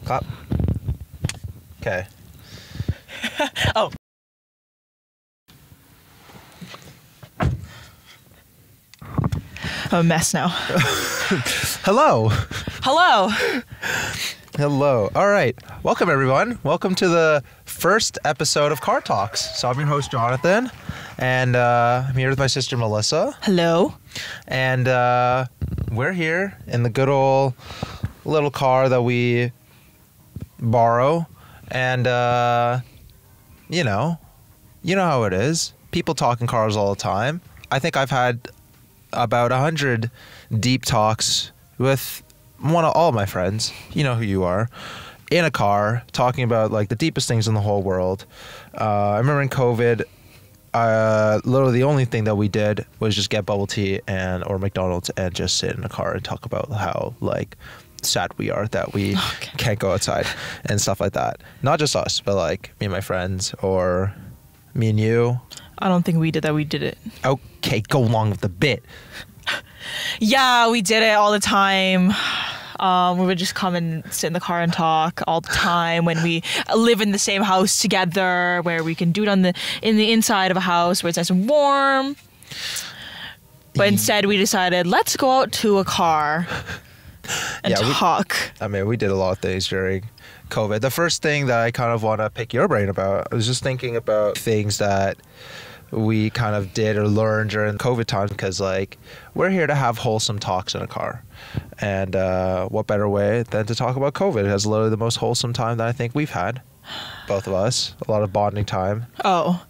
Clap. Okay. Oh. I'm a mess now. Hello. Hello. Hello. All right. Welcome, everyone. Welcome to the first episode of Car Talks. So I'm your host, Jonathan, and I'm here with my sister, Melissa. Hello. And we're here in the good old little car that we borrow. And, you know how it is. People talk in cars all the time. I think I've had about 100 deep talks with all of my friends. You know who you are. In a car, talking about like the deepest things in the whole world. I remember in COVID, literally the only thing that we did was just get bubble tea or McDonald's and just sit in a car and talk about how like sad we are that we can't go outside and stuff like that. Not just us, but like me and my friends or me and you. I don't think we did that. We did it. Okay, go along with the bit. Yeah, we did it all the time. We would just come and sit in the car and talk all the time when we live in the same house together, where we can do it in the inside of a house where it's nice and warm. But instead, we decided, let's go out to a car and talk. We did a lot of things during COVID. The first thing that I kind of want to pick your brain about, I was just thinking about things that we kind of did or learned during COVID time, because like we're here to have wholesome talks in a car, and what better way than to talk about COVID? It's literally the most wholesome time that I think we've had, both of us. A lot of bonding time. Oh,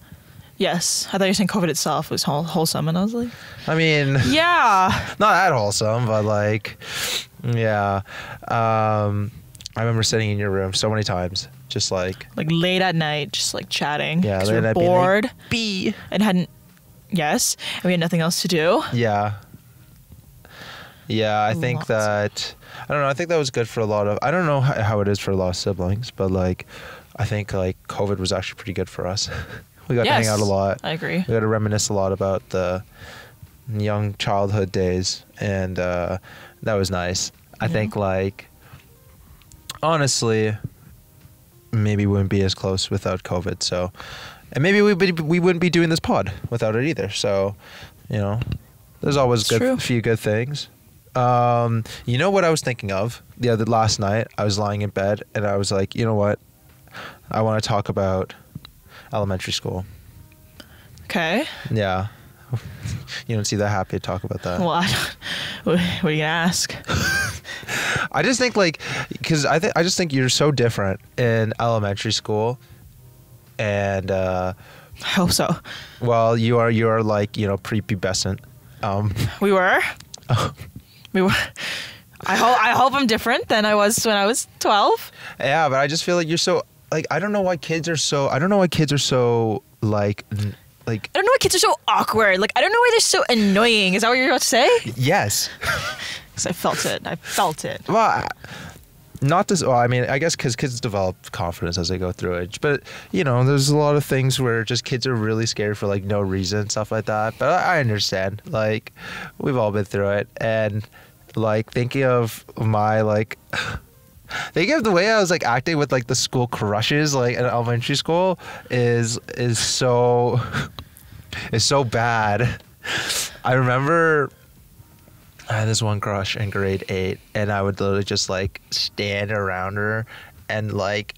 yes. I thought you were saying COVID itself was wholesome, and I was like, I mean, yeah, not that wholesome, but like, yeah. I remember sitting in your room so many times, just like late at night, just like chatting. Yeah, we were bored. And we had nothing else to do. Yeah. I think that, I don't know, I think that was good for a lot of, I don't know how it is for a lot of siblings, but like, I think like COVID was actually pretty good for us. We got to hang out a lot. I agree. We got to reminisce a lot about the young childhood days, and that was nice. I think like, honestly, maybe we wouldn't be as close without COVID. So, and maybe we wouldn't be doing this pod without it either. So, there's always a few good things. You know what I was thinking of last night? I was lying in bed and I was like, you know what? I want to talk about elementary school. Okay. Yeah. You don't seem that happy to talk about that. Well, what are you gonna ask? I just think because I just think you're so different in elementary school, and I hope so. Well, you are like prepubescent. We were. We were. I hope I'm different than I was when I was 12. Yeah, but I just feel like you're so like I don't know why kids are so like. I don't know why kids are so awkward. Like, I don't know why they're so annoying. Is that what you're about to say? Yes. Because I felt it. Well, not this. Well, I mean, I guess because kids develop confidence as they go through it. But, there's a lot of things where just kids are really scared for, like, no reason, stuff like that. But I understand. Like, we've all been through it. And, like, thinking of my, like... Thinking of the way I was like acting with like the school crushes like in elementary school is so bad. I remember I had this one crush in grade 8, and I would literally just like stand around her and like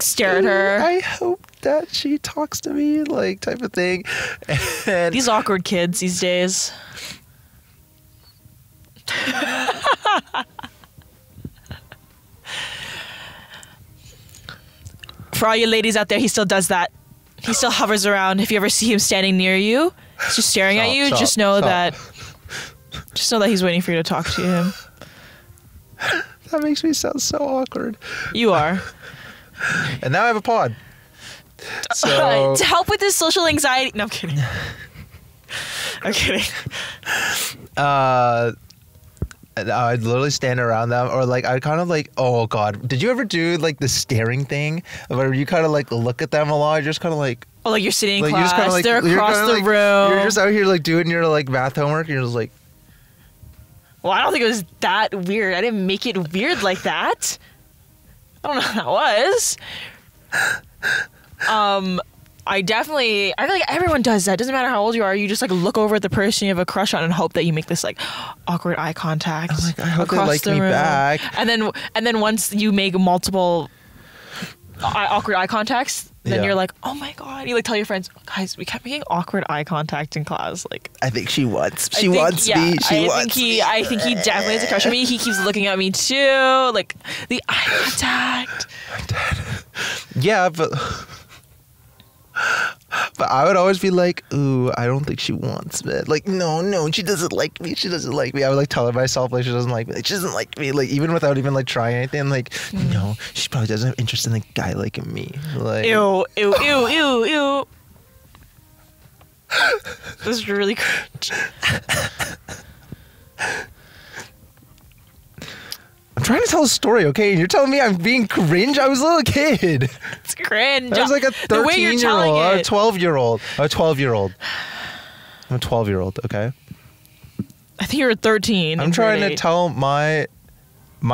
stare at her. I hope that she talks to me, like type of thing. And these awkward kids these days. For all you ladies out there, he still does that. He still hovers around. If you ever see him standing near you, just staring at you, just know that he's waiting for you to talk to him. That makes me sound so awkward. You are. And now I have a pod. So to help with his social anxiety. No, I'm kidding. I'm kidding. I'd literally stand around them, or like I'd kind of like, oh god, did you ever do like the staring thing where you kind of like look at them a lot, just kind of like, oh, like you're sitting in like, class, just they're across the room, you're just out here like doing your like math homework, and you're just like, well, I don't think it was that weird. I didn't make it weird like that. I don't know how that was. I feel like everyone does that. Doesn't matter how old you are. You just like look over at the person you have a crush on and hope that you make this like awkward eye contact. I'm like, I hope they across like the me room. back. And then once you make multiple awkward eye contacts, then Yeah. you're like, oh my god. You like tell your friends, guys, we kept making awkward eye contact in class. Like, I think she wants. I She think- wants yeah, me. She I wants think me. I think he definitely has a crush on me. He keeps looking at me too. Like the eye contact. Yeah, but I would always be like, ooh, I don't think she wants me. Like, no, she doesn't like me. She doesn't like me. I would like tell myself like she doesn't like me. Like, she doesn't like me. Like even without even like trying anything. I'm like, no, she probably doesn't have interest in a guy like me. Like, Ew, ew, ew, ew, ew. This is really cringe. I'm trying to tell a story, okay? And you're telling me I'm being cringe? I was a little kid. It's cringe. I was like a The way you're 13-year-old. telling Or a it. 12-year-old. I'm a 12-year-old, okay? I think you were 13. I'm in trying grade to 8. tell my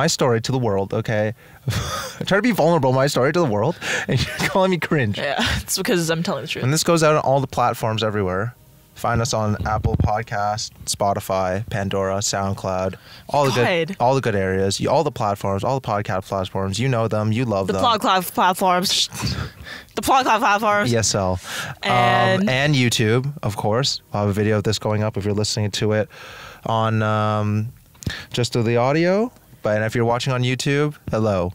story to the world, okay? I'm trying to be vulnerable, my story to the world, and you're calling me cringe. Yeah, it's because I'm telling the truth. And this goes out on all the platforms everywhere. Find us on Apple Podcast, Spotify, Pandora, SoundCloud, all the good areas, all the platforms, all the podcast platforms. You know them, you love The them. podcast platforms. The podcast platforms. ESL. And- YouTube, of course. I'll have a video of this going up if you're listening to it on just the audio. But if you're watching on YouTube, hello.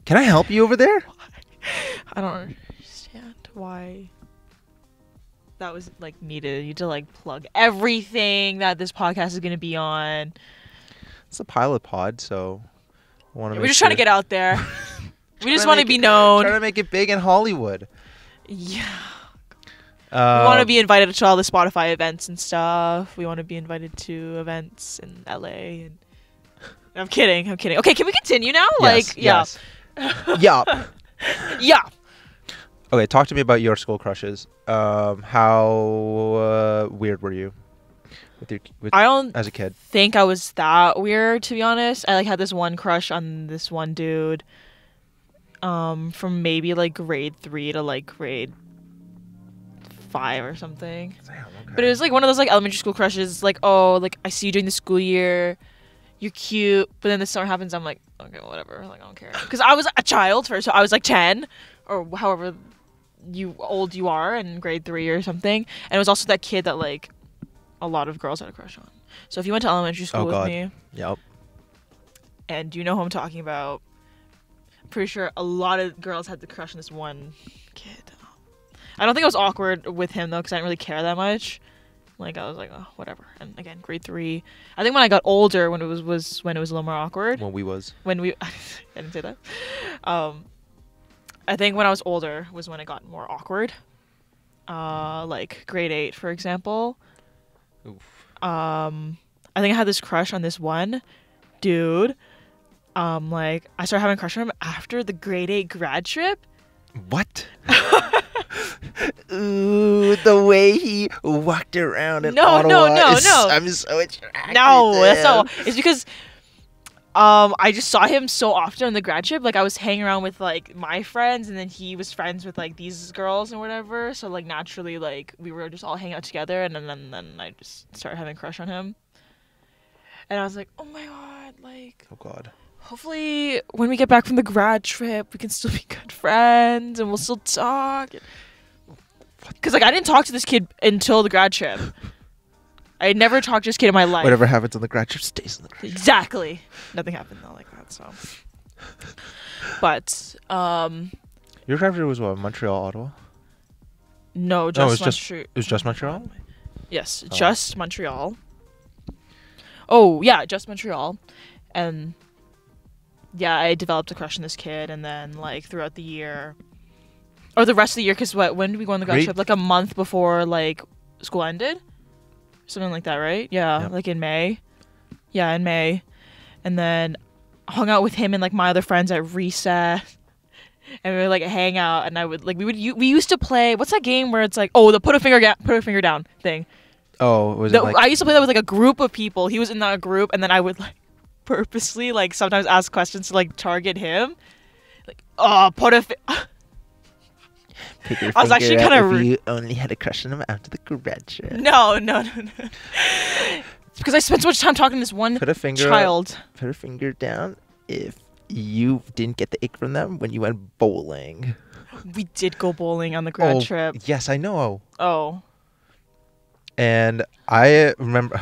Can I help you over there? I don't understand why that was like needed. You to like plug everything that this podcast is going to be on. It's a pilot pod, so I want to. We're just trying to get out there. We just want to be known. Trying to make it big in Hollywood. Yeah. We want to be invited to all the Spotify events and stuff. We want to be invited to events in LA. And I'm kidding. Okay, can we continue now? Yes. Yup. Yeah. Okay, talk to me about your school crushes. How weird were you I don't as a kid? think I was that weird, to be honest. I like had this one crush on this one dude from maybe like grade 3 to like grade 5 or something. Damn, okay. But it was like one of those like elementary school crushes. Like, oh, like I see you during the school year, you're cute. But then the summer happens, I'm like, okay, whatever. Like I don't care. Because I was a child first, so I was like 10 or however old you are in grade 3 or something. And it was also that kid that like a lot of girls had a crush on. So if you went to elementary school with me, Yep. and you know who I'm talking about, I'm pretty sure a lot of girls had the crush on this one kid. I don't think it was awkward with him though, because I didn't really care that much. Like I was like, oh, whatever. And again, grade 3. I think when I got older, when it was a little more awkward. When we was. I didn't say that. I think when I was older was when it got more awkward. Like grade 8, for example. Oof. I think I had this crush on this one dude. Like I started having a crush on him after the grade 8 grad trip. What? Ooh, the way he walked around in No. I'm so attracted. No, to that's him. not. It's because I just saw him so often on the grad trip. Like I was hanging around with like my friends, and then he was friends with like these girls and whatever. So like naturally, like we were just all hanging out together, and then I just started having a crush on him. And I was like, oh my god, like. Oh God. Hopefully, when we get back from the grad trip, we can still be good friends and we'll still talk. Because, like, I didn't talk to this kid until the grad trip. I had never talked to this kid in my life. Whatever happens on the grad trip stays on the grad trip. Exactly. Nothing happened though like that, so. But, Your grad trip was what? Montreal, Ottawa? no, No, it was just it was just Montreal? Yes, Oh. just Montreal. Oh, yeah, just Montreal. And yeah, I developed a crush on this kid, and then like throughout the year, or the rest of the year, because when did we go on the grad Great. trip? Like a month before like school ended, something like that, right? Yeah, Yep. like in May. Yeah, in May, and then hung out with him and like my other friends at recess, and we would like hang out, and I would like we used to play. What's that game where it's like, oh, the put a finger down thing. Oh, was it like... I used to play that with like a group of people. He was in that group, and then I would like purposely like sometimes ask questions to like target him. Like, oh, put a. Pick your I was finger actually out kind if of rude. you only had a crush on him after the graduate. No. It's because I spent so much time talking to this one Put a finger child. Put a finger down if you didn't get the ick from them when you went bowling. We did go bowling on the grad trip. Yes, I know. Oh. And I remember,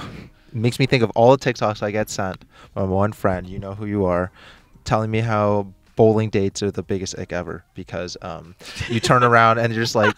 it makes me think of all the TikToks I get sent from one friend, you know who you are, telling me how bowling dates are the biggest ick ever because you turn around and you're just like,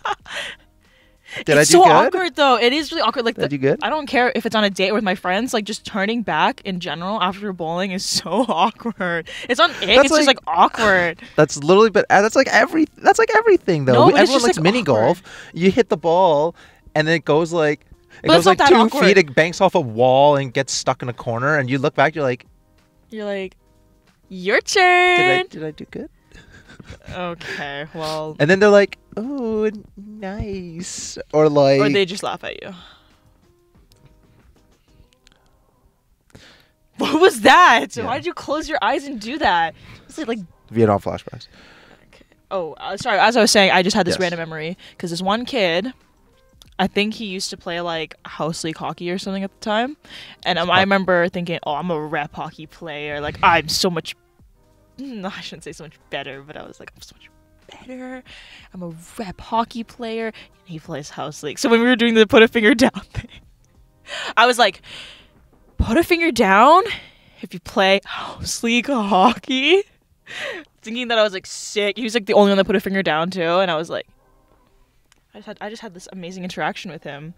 did I do It's so good? awkward though. It is really awkward. Like Did I do good? I don't care if it's on a date with my friends. Like just turning back in general after bowling is so awkward. It's not ick. It's just like awkward. That's literally, but that's like everything though. No, but it's Everyone just, likes like, mini golf. You hit the ball, and then it goes like But it's not that 2 awkward. feet. It banks off a wall and gets stuck in a corner. And you look back, you're like, your turn. did I do good? Okay, well. And then they're like, oh, nice, or like, Or they just laugh at you. What was that? Yeah. Why did you close your eyes and do that? Was it like? Vietnam flashbacks. Okay. Oh, sorry. As I was saying, I just had this Yes. random memory because this one kid, I think he used to play like house league hockey or something at the time, and I remember thinking, "Oh, I'm a rep hockey player. Like I'm so much." No, I shouldn't say so much better, but I was like, I'm so much better. I'm a rep hockey player, and he plays house league. So when we were doing the put a finger down thing, I was like, put a finger down if you play house league hockey. Thinking that I was like sick. He was like the only one that put a finger down too, and I was like, I just had this amazing interaction with him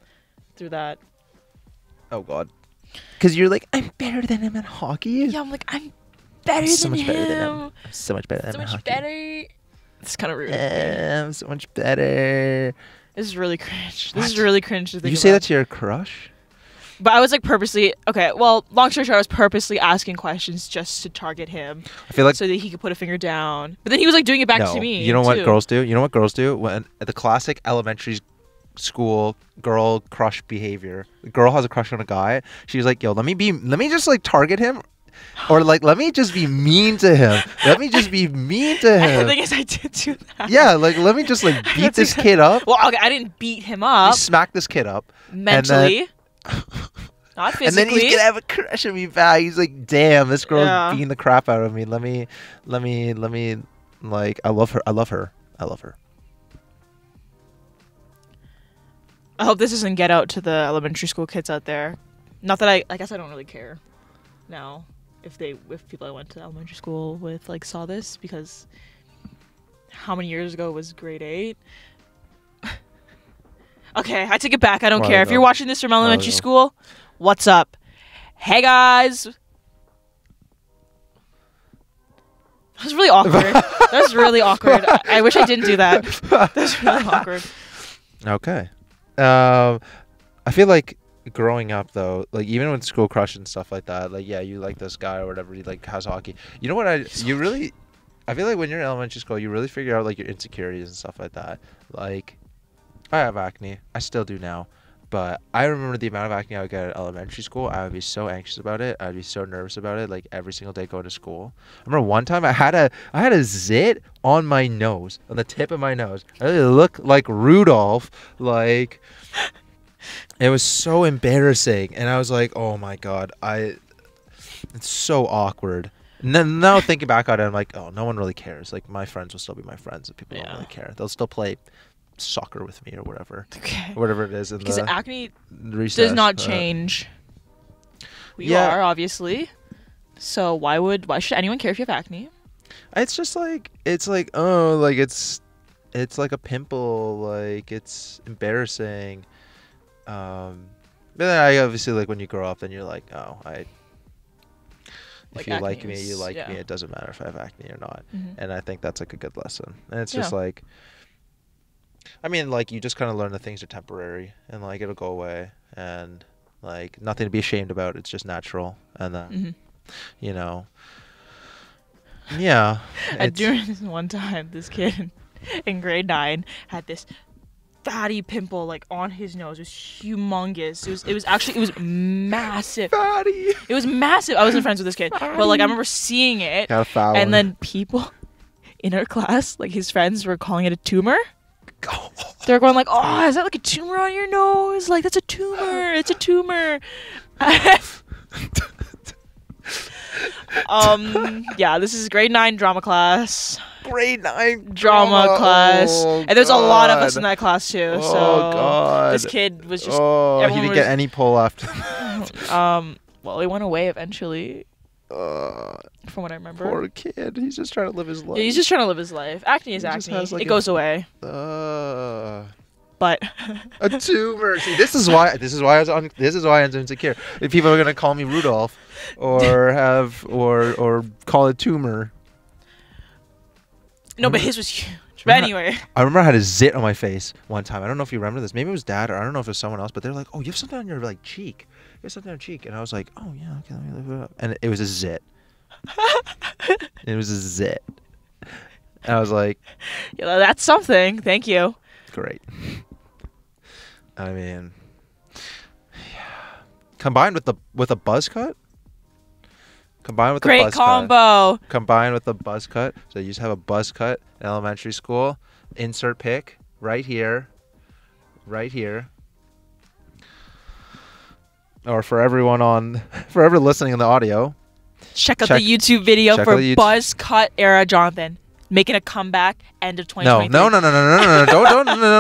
through that. Oh God. Because you're like, I'm better than him at hockey. Yeah, I'm like, I'm better so than much him. better than him. I'm so much better than So him at much hockey. better. It's kind of rude. I'm so much better. This is really cringe. What? This is really cringe to think You say about. that to your crush? But I was like purposely, okay, well, long story short, I was purposely asking questions just to target him I feel like so that he could put a finger down. But then he was like doing it back no. to me. You know what too. girls do? You know what girls do? When the classic elementary school girl crush behavior. The girl has a crush on a guy. She's like, yo, let me just like target him. Or like, let me just be mean to him. Let me just be mean to The him. thing is, I did do that. Yeah, like let me just like beat That's this exact- kid up. Well, okay, I didn't beat him You up smack this kid up. mentally, not And then physically. he's gonna have a crush on me back. He's like, damn, this girl's Yeah. beating the crap out of me. Let me like I love her. I hope this doesn't get out to the elementary school kids out there. Not that I guess I don't really care now if people I went to elementary school with like saw this, because how many years ago was grade 8? Okay, I take it back. I don't While care. If ago. you're watching this from elementary ago. school, what's up? Hey guys. That was really awkward. That was really awkward. I wish I didn't do that. That was really awkward. Okay. I feel like growing up though, like even with school crush and stuff like that, like yeah, you like this guy or whatever, he like has hockey. You know what I feel like when you're in elementary school, you really figure out like your insecurities and stuff like that. Like I have acne. I still do now. But I remember the amount of acne I would get at elementary school. I would be so anxious about it. I'd be so nervous about it, like every single day going to school. I remember one time I had a zit on my nose, on the tip of my nose. I looked like Rudolph. Like it was so embarrassing, and I was like, oh my God, it's so awkward. Now thinking back on it, I'm like, oh, no one really cares. Like my friends will still be my friends, and people don't really care. They'll still play soccer with me or whatever. Okay. Whatever it is in Because the acne recess, does not change who you Yeah. are, obviously. So why should anyone care if you have acne? It's just like it's like like a pimple, like it's embarrassing. But then I obviously like when you grow up, then you're like, oh, if Like you like acne me, is- you like yeah. me. It doesn't matter if I have acne or not. Mhm. And I think that's like a good lesson. And it's just Yeah. like, I mean, like you just kind of learn that things are temporary and like it'll go away and like nothing to be ashamed about. It's just natural. And then, Mhm. you know, yeah. During this one time, this kid in grade 9 had this fatty pimple like on his nose. It was humongous. It was massive. Fatty. It was massive. I wasn't friends with this kid, but like I remember seeing it, Got a foul and one. then people in our class, like his friends, were calling it a tumor. They're going like, "Oh, is that like a tumor on your nose? Like that's a tumor. It's a tumor." Yeah, this is grade 9 drama class. Grade 9 Drama class. Oh, And there's a lot of us God. in that class too. Oh, So God. this kid was just Oh, he everyone didn't was- get any pull after. well, he went away eventually, Uh, from what I remember. poor kid. He's just trying to live his life. Yeah, he's just trying to live his life. Acne is He just acne. has, like, It goes away. A But tumor. See, this is why I was insecure. If people are gonna call me Rudolph, or call it tumor. no, but his was huge. But anyway, I remember I had a zit on my face one time. I don't know if you remember this. Maybe it was Dad, or I don't know if it was someone else. But they're like, "Oh, you have something on your like cheek. You have something on your cheek." And I was like, "Oh yeah, okay, let me look it up." And it was a zit. It was a zit. And I was like, yeah, that's something. Thank you. great. I mean, yeah. Combined with a buzz cut. Combined with Great a buzz combo. cut. Combined with a buzz cut. So you just have a buzz cut in elementary school. Insert pic right here. Right here. Or for everyone listening in the audio. Check out the YouTube video check for out the YouTube- buzz cut era Jonathan making a comeback end of 2023. No.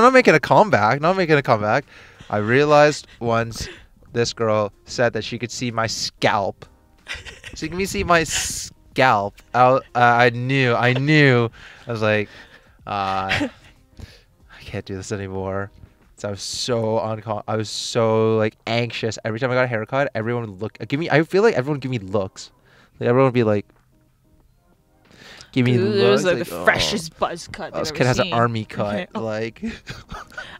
Don't make it a comeback. Not making a comeback. I realized once this girl said that she could see my scalp. She can see my scalp. I knew. I was like, I can't do this anymore. So I was so like anxious. Every time I got a haircut, everyone would look. I feel like everyone would give me looks. Like everyone would be like, give me It looks. was like the freshest buzz cut. Oh, this they've kid ever has an seen. army cut. Okay. Oh, Like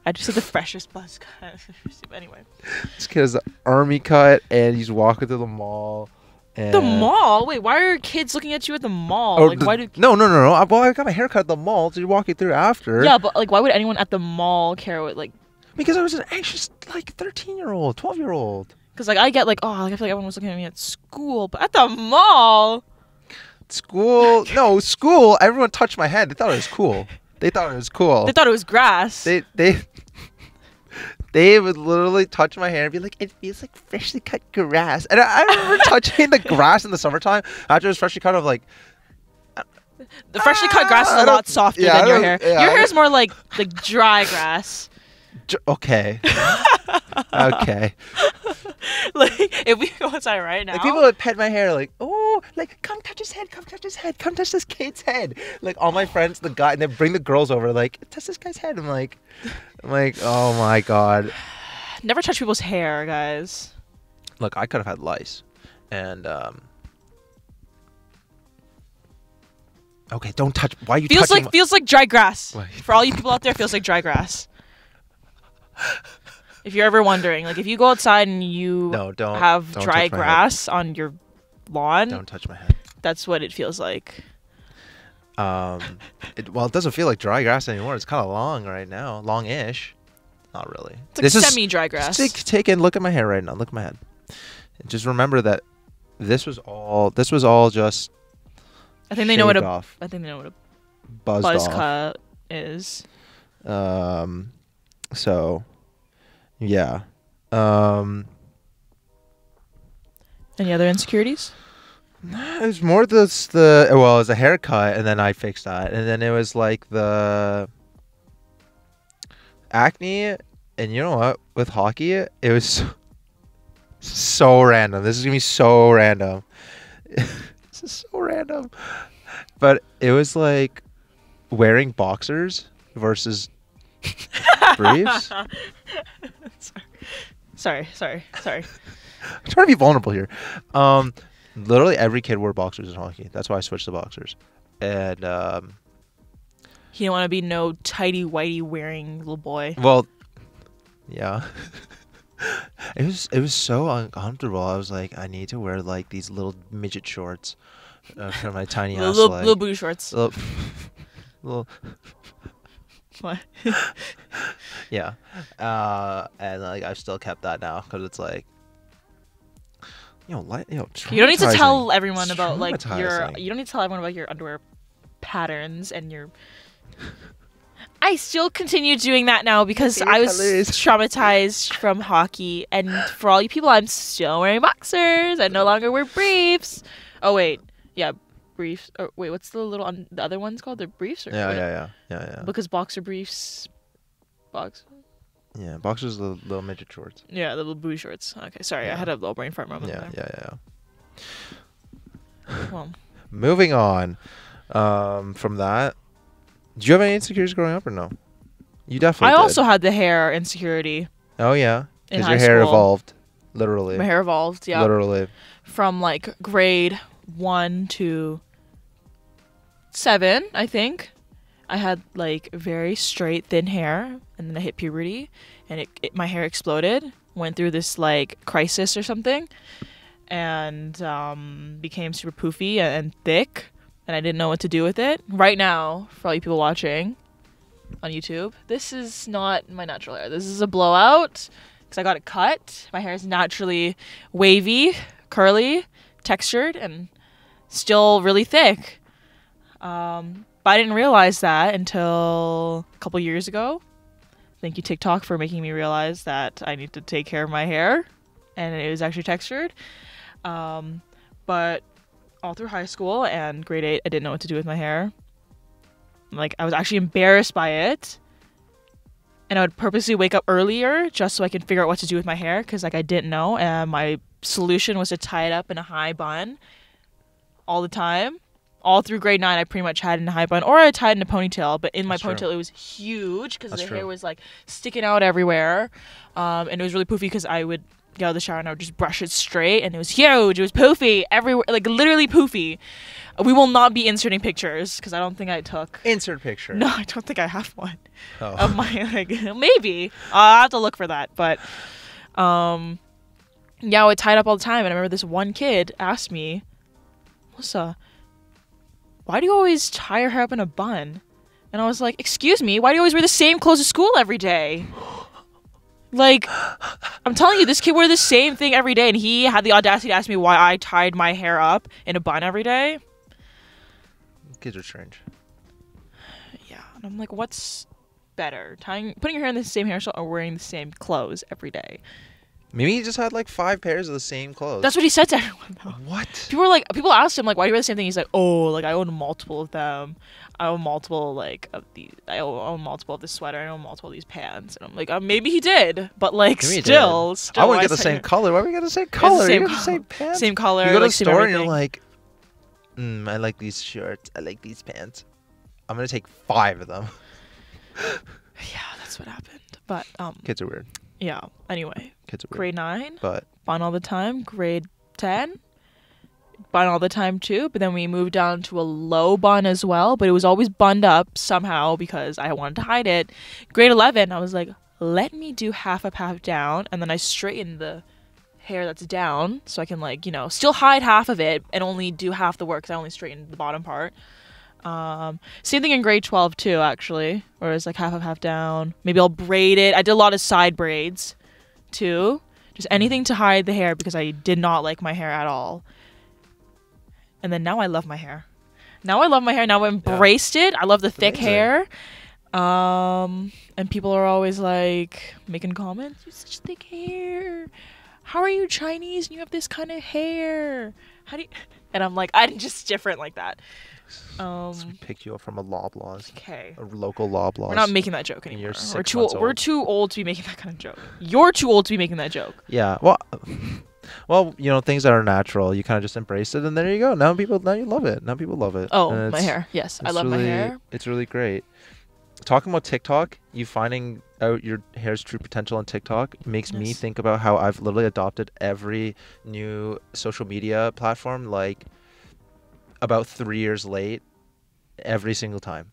I just said the freshest buzz cut. Anyway, this kid has an army cut, and he's walking through the mall. And the mall. Wait, why are kids looking at you at the mall? Oh, Like, why do? No. Well, I got my haircut at the mall. So you're walking through after. Yeah, but like, why would anyone at the mall care what like? Because I was an anxious, like 13-year-old, 12-year-old. Because like I get like, oh, like, I feel like everyone was looking at me at school, but at the mall. School. No, school. Everyone touched my head. They thought it was cool. They thought it was cool. They thought it was grass. They would literally touch my hair and be like, "It feels like freshly cut grass." And I remember touching the grass in the summertime after it was freshly cut. Of like, The freshly cut grass is I a don't- lot softer yeah, than I your don't- hair. yeah, Your I hair is more like dry grass. okay, okay. Like if we go outside right now, Like people would pet my hair, like, "Oh, like come touch his head, come touch his head, come touch this kid's head." Like all my friends, the guy, and they bring the girls over, like, touch this guy's head. I'm like, oh my god. never touch people's hair, guys. Look, I could have had lice, and okay, don't touch. Why are you touching? Feels like dry grass. Wait. For all you people out there, feels like dry grass. If you're ever wondering, like if you go outside and you don't have don't dry touch my head. grass on your lawn, Don't touch my head. that's what it feels like. Well, it doesn't feel like dry grass anymore. It's kind of long right now, long-ish. Not really. It's like semi-dry grass. Take and look at my hair right now. Look at my head. And just remember that this was all just. I think they know what shaved a off, I think they know what a buzzed buzz off. cut is. So, yeah. Any other insecurities? It was more it was a haircut, and then I fixed that, and then it was like the acne, and you know what? With hockey, it was so random. This is gonna be so random. This is so random, but it was like wearing boxers versus briefs. Sorry. I'm trying to be vulnerable here. Literally every kid wore boxers in hockey. That's why I switched to boxers. And He didn't want to be no tighty whitey wearing little boy. well, yeah. It was so uncomfortable. I was like, I need to wear like these little midget shorts for my tiny ass. Little booty shorts. little What? Yeah. And like I've still kept that now because it's like, You don't need to tell traumatizing. everyone It's about like your. traumatizing. You don't need to tell everyone about your underwear patterns and your. I still continue doing that now because Your I was colors. traumatized from hockey, and for all you people, I'm still wearing boxers. I no longer wear briefs. Oh wait, yeah, briefs. Or wait, what's the the other ones called? They're briefs or Yeah. because boxer briefs, box. Yeah, boxers, little midget shorts. Yeah, the little booty shorts. Okay, sorry, I Yeah. had a little brain fart moment Yeah. there. Well, Moving on, from that, did you have any insecurities growing up or no? You definitely I did. also had the hair insecurity Oh yeah, in because high your hair school. evolved, literally. My hair evolved, yeah, Literally. from like grade 1 to 7, I think. I had like very straight, thin hair, and then I hit puberty, and my hair exploded. Went through this like crisis or something, and became super poofy and thick, and I didn't know what to do with it. Right now, for all you people watching on YouTube, this is not my natural hair. This is a blowout because I got it cut. My hair is naturally wavy, curly, textured, and still really thick. But I didn't realize that until a couple years ago. Thank you, TikTok, for making me realize that I need to take care of my hair, and it was actually textured. But all through high school and grade 8, I didn't know what to do with my hair. Like, I was actually embarrassed by it, and I would purposely wake up earlier just so I could figure out what to do with my hair because, like, I didn't know, and my solution was to tie it up in a high bun all the time. All through grade 9, I pretty much had it in a high bun, or I tied it in a ponytail. But in my That's true. ponytail, it was huge because That's the true. hair was like sticking out everywhere, and it was really poofy because I would get out of the shower and I would just brush it straight, and it was huge. It was poofy everywhere, like literally poofy. We will not be inserting pictures because I don't think I took. Insert picture. No, I don't think I have one Oh. of my like maybe I'll have to look for that. But yeah, I would tie it up all the time, and I remember this one kid asked me, Melissa, why do you always tie your hair up in a bun? And I was like, excuse me, why do you always wear the same clothes to school every day? Like, I'm telling you, this kid wore the same thing every day, and he had the audacity to ask me why I tied my hair up in a bun every day. Kids are strange. Yeah, and I'm like, what's better, putting your hair in the same hairstyle or wearing the same clothes every day? Maybe he just had like 5 pairs of the same clothes. That's what he said to everyone, though. What? People asked him like, why do you wear the same thing? He's like, oh, like I own multiple of them. I own multiple like of these. I own multiple of this sweater. I own multiple of these pants. And I'm like, maybe he did, but like Maybe he still, did. I wouldn't get the say- same color. Why would we get the same It's the color? same You get the same pants. Same color. You go to like, the same store and you're everything. like, I like these shirts. I like these pants. I'm gonna take 5 of them. Yeah, that's what happened. But Kids are weird. yeah. Anyway, Kids are weird. grade 9, But bun all the time. Grade 10, bun all the time too. But then we moved down to a low bun as well. But it was always bunned up somehow because I wanted to hide it. Grade 11, I was like, let me do half up, half down, and then I straightened the hair that's down so I can like still hide half of it and only do half the work because I only straightened the bottom part. Same thing in grade 12 too, actually, where it's like half up, half down. Maybe I'll braid it. I did a lot of side braids too, just anything to hide the hair because I did not like my hair at all. And then now I love my hair. Now I embraced it. I love the thick amazing. hair. And people are always like making comments. You have such thick hair. How are you Chinese and you have this kind of hair? How do you? And I'm like, I'm just different like that. we picked you up from a Loblaws, Okay. a local Loblaws. We're not making that joke And anymore. you're 6 We're months we're old. too old to be making that kind of joke. You're too old to be making that joke. Yeah. Well, things that are natural, you kind of just embrace it, and there you go. Now you love it. Now people love it. Oh, And my it's- hair. Yes, I it's love my really- hair. It's really great. Talking about TikTok, you finding out your hair's true potential on TikTok makes me Yes. think about how I've literally adopted every new social media platform like about 3 years late every single time.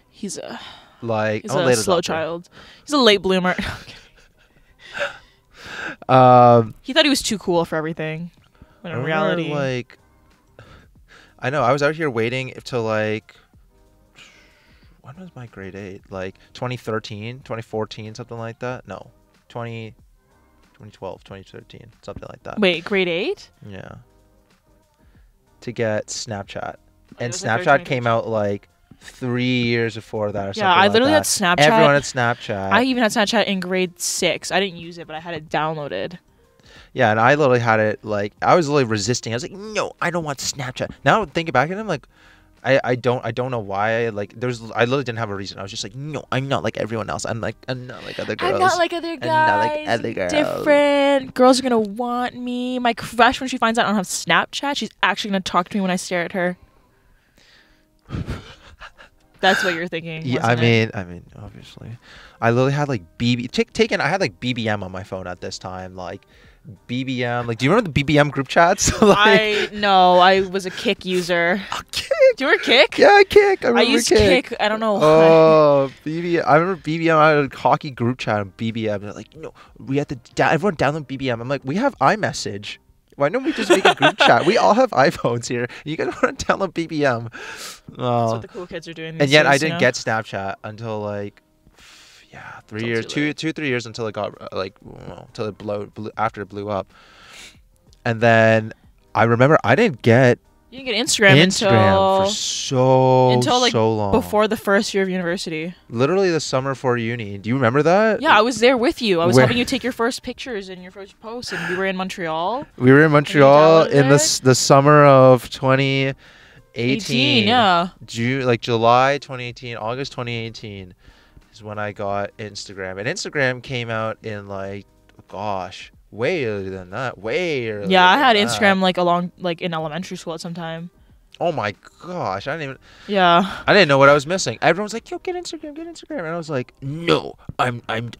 He's a Like he's I'm a late slow adopter. child. He's a late bloomer. He thought he was too cool for everything, when I in remember, reality, like, I know I was out here waiting to like, when was my grade 8? Like 2013, 2014, something like that. No, 2012, 2013, something like that. Wait, grade 8? Yeah. To get Snapchat. And was like Snapchat came out like 3 years before that or something I like literally that. had Snapchat. Everyone had Snapchat. I even had Snapchat in grade 6. I didn't use it, but I had it downloaded. Yeah, and I literally had it like I was literally resisting. I was like, no, I don't want Snapchat. Now thinking back at it, I'm like, I don't know why. Like I literally didn't have a reason. I was just like, no, I'm not like everyone else. I'm not like other girls. I'm not like other guys. I'm not like other girls. Different. Girls are gonna want me. My crush, when she finds out I don't have Snapchat, she's actually gonna talk to me when I stare at her. That's what you're thinking. Yeah, I mean, obviously, I literally had like I had like BBM on my phone at this time, like BBM. Like, do you remember the BBM group chats? I was a Kick user. A Kick? Do you remember Kick? Yeah, Kick. I remember used Kick. I don't know why. Oh, BBM. I remember BBM. I had a hockey group chat on BBM. They're like, no, we have to. Everyone download BBM. I'm like, we have iMessage. Why don't we just make a group chat? We all have iPhones here. You guys want to download BBM? That's what the cool kids are doing. And yet days, I didn't get Snapchat until like, 3 years, 3 years until it got until it after it blew up. And then I remember I didn't get You didn't get Instagram for so long. Before the first year of university. Literally the summer before uni. Do you remember that? Yeah, I was there with you. I was helping you take your first pictures and your first posts, and we were in Montreal. We were in Montreal in the summer of 2018. 18, yeah. July 2018, August 2018 is when I got Instagram. And Instagram came out in way earlier than that. Way earlier. Yeah, I had Instagram in elementary school at some time. Oh my gosh, I didn't know what I was missing. Everyone was like, "Yo, get Instagram," and I was like, "No, I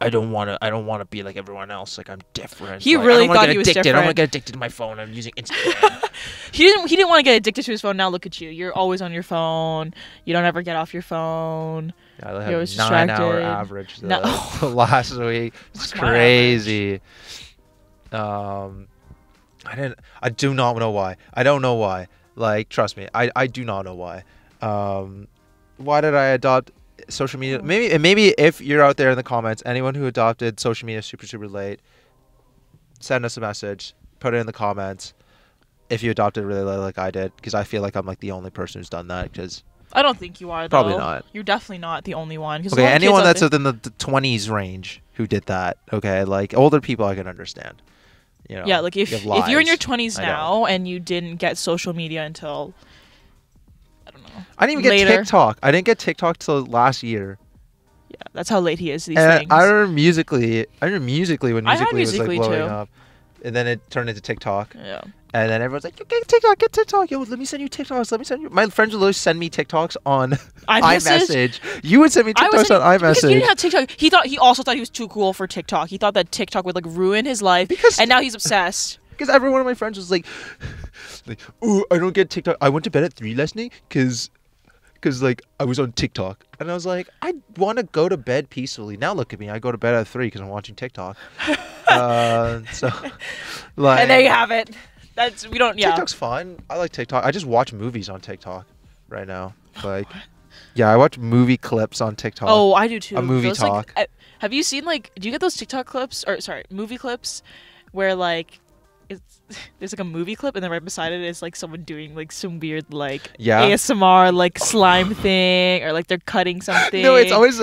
don't want to be like everyone else. Like, I'm different." He really thought he was different. I don't want to get addicted to my phone. I'm using Instagram. He didn't want to get addicted to his phone. Now look at you. You're always on your phone. You don't ever get off your phone. Yeah, I had a 9-hour average the last week. It's crazy. I do not know why. I don't know why. Like, trust me, I do not know why. Why did I adopt social media? Maybe if you're out there in the comments, anyone who adopted social media super late, send us a message. Put it in the comments if you adopted really late like I did, because I feel like I'm like the only person who's done that. Because I don't think you are, though. Probably not. You're definitely not the only one. Okay, anyone that's within the 20s range who did that, okay? Like, older people I can understand. You know, yeah, like if you're in your 20s now and you didn't get social media until, I don't know. I didn't even get TikTok. I didn't get TikTok till last year. Yeah, that's how late he is to these and things. I remember Musically when Musically was like blowing too. up. And then it turned into TikTok. Yeah. And then everyone's like, get TikTok. Yo, let me send you TikToks. My friends would always send me TikToks on iMessage. You would send me TikToks on iMessage. Because he didn't have TikTok. He also thought he was too cool for TikTok. He thought that TikTok would like ruin his life. And now he's obsessed. Because every one of my friends was like, oh, I don't get TikTok. I went to bed at 3 last night because like I was on TikTok. And I was like, I want to go to bed peacefully. Now look at me. I go to bed at 3 because I'm watching TikTok. And there you have it. TikTok's fun. I like TikTok. I just watch movies on TikTok right now. Like, yeah, I watch movie clips on TikTok. Oh, I do too. A movie talk. Have you seen do you get those TikTok clips movie clips where there's like a movie clip and then right beside it is like someone doing like some weird ASMR like slime thing, or like they're cutting something. No, it's always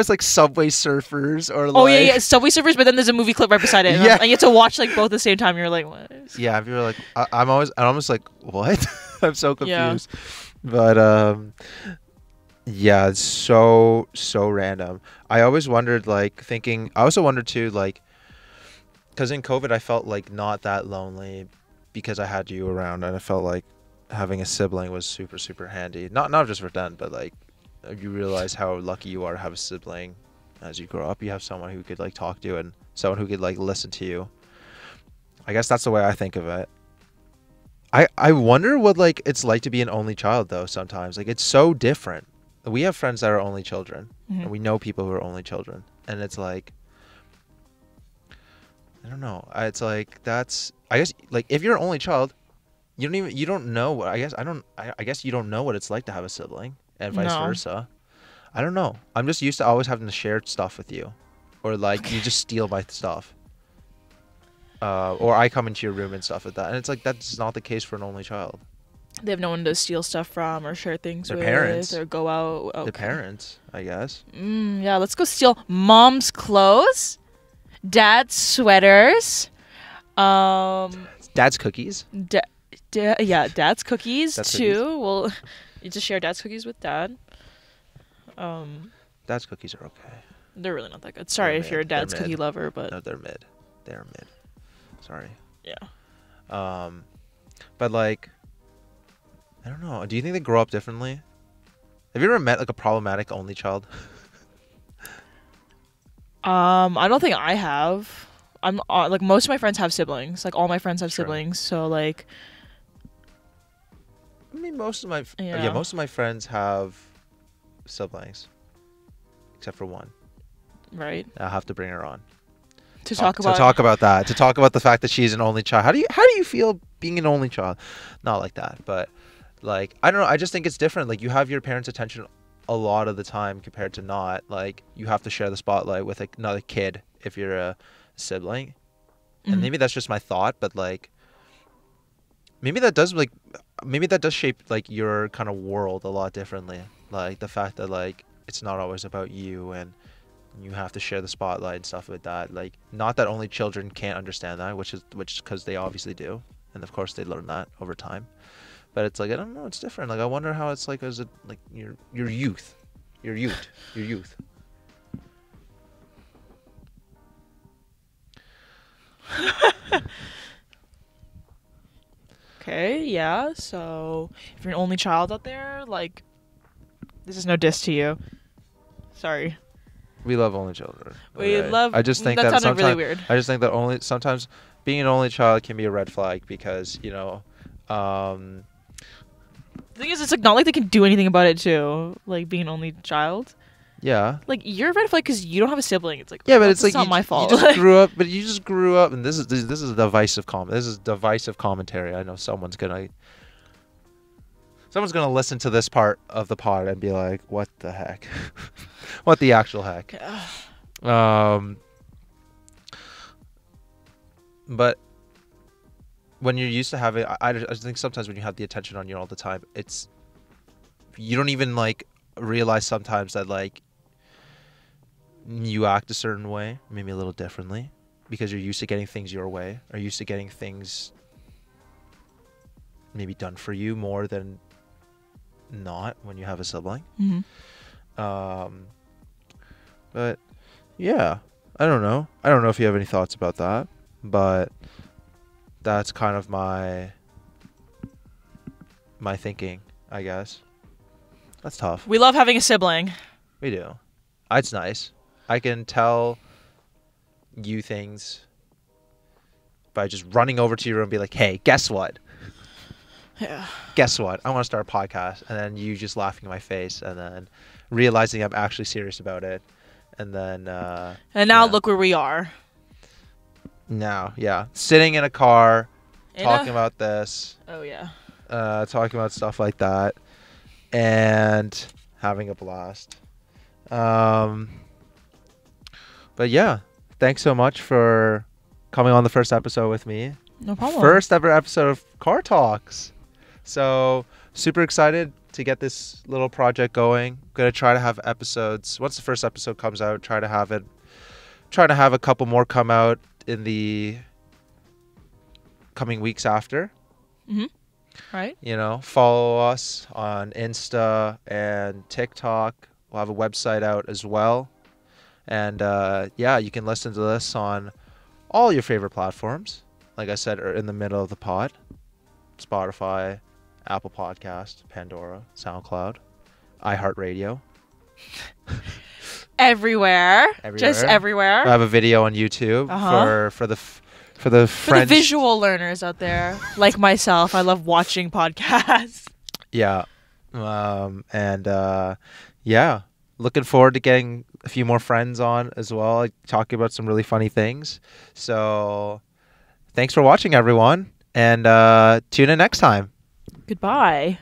like Subway Surfers or like. Oh yeah, Subway Surfers, but then there's a movie clip right beside it. And you have to watch like both at the same time. You're like, what? Yeah, if you're like, I'm almost like, what? I'm so confused. Yeah. But yeah, it's so random. I always wondered I also wondered too, like, because in COVID I felt like not that lonely because I had you around, and I felt like having a sibling was super handy. Not just for them, but like you realize how lucky you are to have a sibling as you grow up. You have someone who could like talk to you and someone who could like listen to you. I guess that's the way I think of it. I wonder what like it's like to be an only child though. Sometimes like it's so different. We have friends that are only children, and we know people who are only children, and it's like, I don't know. It's like I guess like if you're an only child, you don't know what I guess you don't know what it's like to have a sibling, and vice versa. I don't know. I'm just used to always having to share stuff with you, or like you just steal my stuff, or I come into your room and stuff like that. And it's like that's not the case for an only child. They have no one to steal stuff from or share things Their with, parents. or go out. Okay. Their parents, I guess. Yeah, let's go steal mom's clothes, dad's sweaters, Dad's cookies. dad's cookies Dad's too. cookies. Well, you just share dad's cookies with dad. Dad's cookies are okay. They're really not that good. Sorry They're if you're a mid. They're dad's cookie mid. lover, but No, they're mid. They're mid. Sorry. yeah. But like, I don't know. Do you think they grow up differently? Have you ever met like a problematic only child? I don't think I have. I'm like most of my friends have siblings. Like all my friends have Sure. siblings. So like, I mean, most of my Yeah. most of my friends have siblings, except for one. right? I'll have to bring her on To talk about to talk about that. To talk about the fact that she's an only child. How do you feel being an only child? Not like that, but like I don't know. I just think it's different. Like you have your parents' attention a lot of the time compared to not. Like you have to share the spotlight with like, another kid if you're a sibling. And Mhm. maybe that's just my thought, but like maybe that does shape like your kind of world a lot differently. Like the fact that like it's not always about you and you have to share the spotlight and stuff like that. Like not that only children can't understand that, which because they obviously do, and of course they learn that over time. But it's like I don't know, it's different. Like I wonder how it's like as a like your youth. Okay, yeah. So if you're an only child out there, like, this is no diss to you. Sorry. We love only children. We okay? love. I just think that that sounded really sometimes weird. I just think that only sometimes being an only child can be a red flag because The thing is, it's like not like they can do anything about it too. Like being an only child. yeah. Like you're a red flag because you don't have a sibling. It's like Yeah, but well, it's like not my fault. You just grew up, and this is divisive This is divisive commentary. I know someone's gonna listen to this part of the pod and be like, "What the heck? What the actual heck?" But when you're used to having, I just think sometimes when you have the attention on you all the time, you don't even like realize sometimes that like you act a certain way, maybe a little differently, because you're used to getting things your way, or used to getting things maybe done for you more than not when you have a sibling. Mhm. But yeah, I don't know if you have any thoughts about that, but that's kind of my thinking, I guess. That's tough. We love having a sibling. We do. It's nice. I can tell you things by just running over to your room and be like, "Hey, guess what? Yeah. Guess what? I want to start a podcast." And then you just laughing in my face and then realizing I'm actually serious about it. And then And now yeah. look where we are. Now, yeah, sitting in a car, In talking a- about this, Oh yeah. talking about stuff like that, and having a blast. But yeah, thanks so much for coming on the first episode with me. No problem. First ever episode of Car Talks. So super excited to get this little project going. Gonna try to have episodes once the first episode comes out. Try to have a couple more come out in the coming weeks after. Right. Follow us on Insta and TikTok. We'll have a website out as well. And yeah, you can listen to this on all your favorite platforms. Like I said, in the middle of the pod. Spotify, Apple Podcast, Pandora, SoundCloud, iHeartRadio. Everywhere. Just everywhere. I have a video on YouTube for the For the French. visual learners out there, like myself, I love watching podcasts. Yeah. Yeah, looking forward to getting a few more friends on as well, like, talking about some really funny things. So thanks for watching, everyone, and tune in next time. Goodbye.